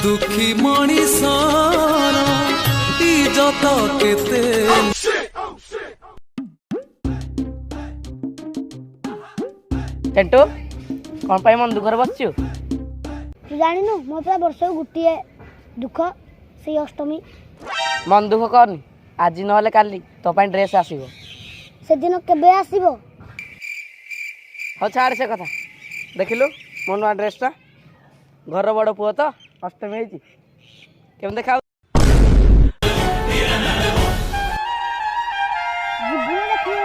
दुखी मणिषर इज्जत केते। चेंटू कौन पाई मन दुखर बसचु? तू जानिनु मो पूरा वर्ष गुटिए दुख से अष्टमी। मन दुख करनी आज नहले काली तो पाई ड्रेस आसीबो। से दिन केबे आसीबो? हो छाड़ से कथा देखिलु मो नुआ ड्रेसटा घर बड़ पुओ तो अष्टमी ହେଇଛି केम देखा जिबुने देखियो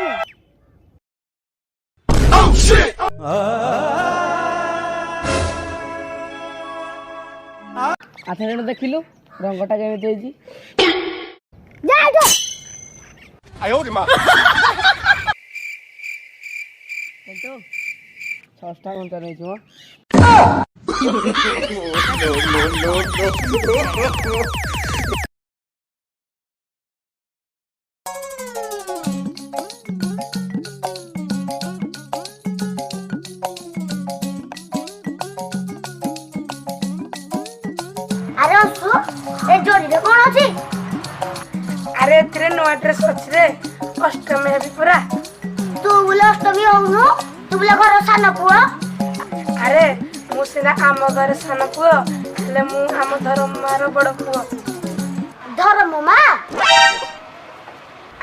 आथे रे देखिलु रंगटा केमिति ହେଇଛି जा जो आयो रे मां चेंटू 6टा घंटा नहीं छो अरे असु ए जोड़ी रे कोन अछि? अरे तेरे नवा ड्रेस अछि रे अष्टमी है पूरा। तू बोले अष्टमी होनु तू बोले घर साना पुआ। अरे मु सिना आम घर सान पुओ हेले मु आम धर्म मारो बड़ पुओ। धर्म मा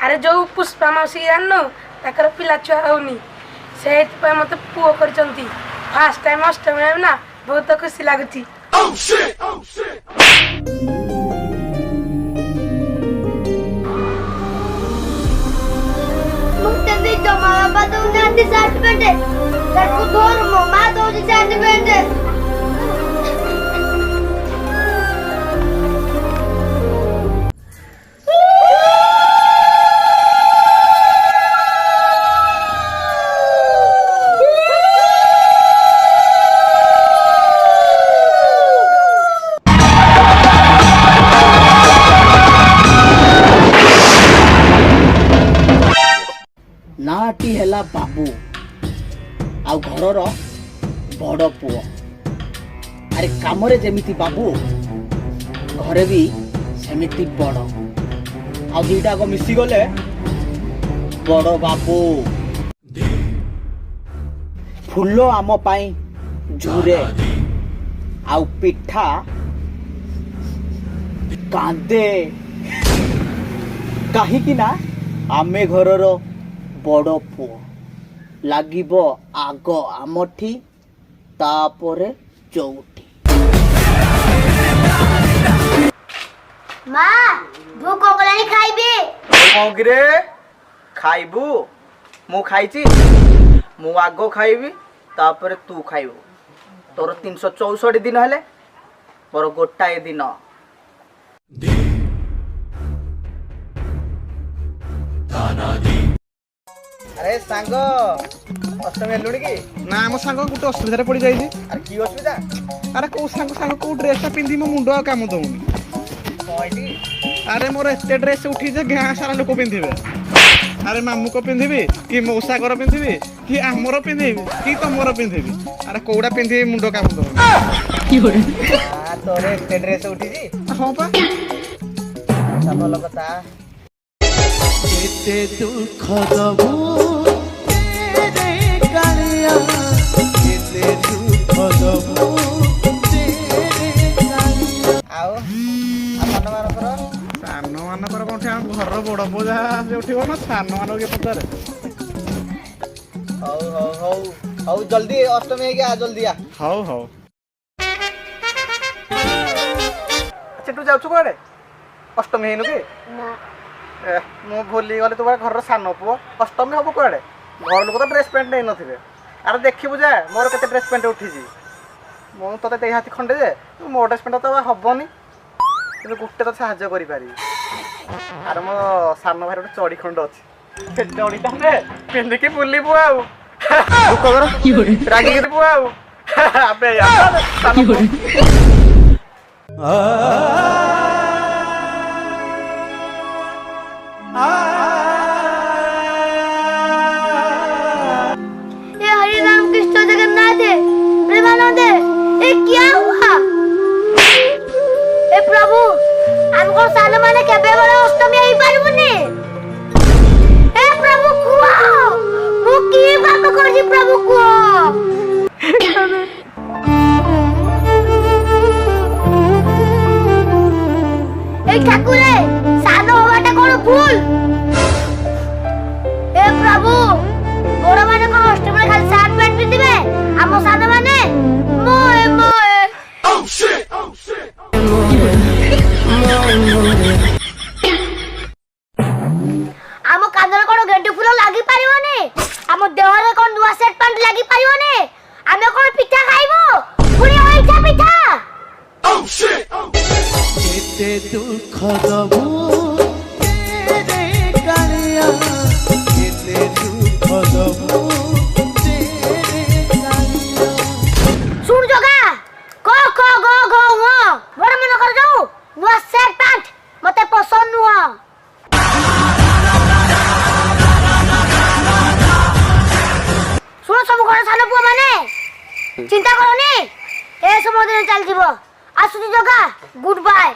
अरे जो पुष्पा मौसी जाननु ताकर पिला छुआ होनी सेत पे मते पुओ करचंती। फर्स्ट टाइम अष्टमी है ना बहुत खुशी लागुची। मुक्ते भी जमा बाबा तो नाती साथ पेंटे ताको धर्म मा तो साथ पेंटे। नाटी हैला बाबू आउ घरर बड़ पुओ। अरे कामरे जेमिति बाबू घरे भी सेमिति बड़ आउ दुईटा को मिसी गले बड़ बाबू। फूल आम पाई झुरे आउ पिठा कांदे कहीं ना आमे घरर बड़ पुओ लागिबो आग आमठी तापरे चौठी। मां भूख लागलानी खाइबे। मगरे खाइबू मु खाइची मु आगो खाइबी तापरे तू खाइबू। तोर 364 दिन हेले मोर गोटाए दिन। अरे सांग अष्टमी हेलुणी कि ना आम सांग गोटे असुविधा पड़ जाइए। अरे की असुविधा? अरे कौ सांग सांग कौ ड्रेसटा पिंधि मो मुंड आ काम दउनी। अरे मोर एते ड्रेस उठी जे गाँ सारा लोक पिंधिबे। अरे मामू को पिंधिबी कि मौसा घर पिंधिबी कि आमर पिंधिबी कि तमर पिंधिबी। अरे कौड़ा पिंधिबी मुंड काम दउनी। तोर एते ड्रेस उठी जी? हां पा भल कथा। केते दुख दबो तेरे कालिया केते दुख दबो तेरे कालिया। आओ अपन मानकर सान मानकर कोठी हम घर बड़ पूजा से उठिबो ना सान मान के पतारे। हौ हौ हौ हौ जल्दी अष्टमी है क्या जल्दी आ। हौ हौ अच्छा तू जाउछु कोडे अष्टमी हेनु कि ना मु भूली गली तू घर सान पुओ अष्टमी हम कड़े घर लोक तो ड्रेस पैंट नहीं नथिबे। अरे देखिबु जे मोर केते ड्रेस पैंट उठी जी मु तते देई हाथी खंडे जे मो ड्रेस पैंट तो हबनी कि गुटे तो साहाଯ୍य करि पारी। अरे मो सान भाई गोटे चड़ी खंड अछि से चड़ीटा रे पिंधि के बुलिबु आउ दुख कर रागी के बुआ आउ अबे यार ये हरि राम कृष्ण जगन्नाथ है प्रेमानंद है ये क्या हुआ? ପ୍ରଭୁ କୁହ। এই ঠাকুরে সানো হওয়াটা কোন ভুল? এ প্রভু বড় মানে কোন অষ্টমীরে খালি শার্ট প্যান্ট পিন্ধিবে ଆମ ସାନ ମାନେ মোয়ে মোয়ে। ଆମ କାନରେ କଣ ଗେଣ୍ଡୁ ଫୁଲ ଲାଗି ପାରିବନି? ଆମ ଦେହରେ କଣ ନୂଆ ସେଟ୍ ପ୍ୟାଣ୍ଟ ଲାଗି ପାରିବନି? ଆମେ କଣ ପିଠା ଖାଇବୁ? ପୁଣି ହୋଇଛା ପିଠା। কেতে দুঃখ দবু রে কালিয়া কেতে দুঃখ দবু রে কালিয়া। শুন জগা ক খ গ ঘ ঙ বড় মনে কর যাও নূয়া সেট প্যান্ট মতে পছন্দ নুহ। শুন সব ঘর সানো পুଅ মানে চিন্তা করনি এ সময় দিন চাল যাব। আসুছি জগা গুড বাই।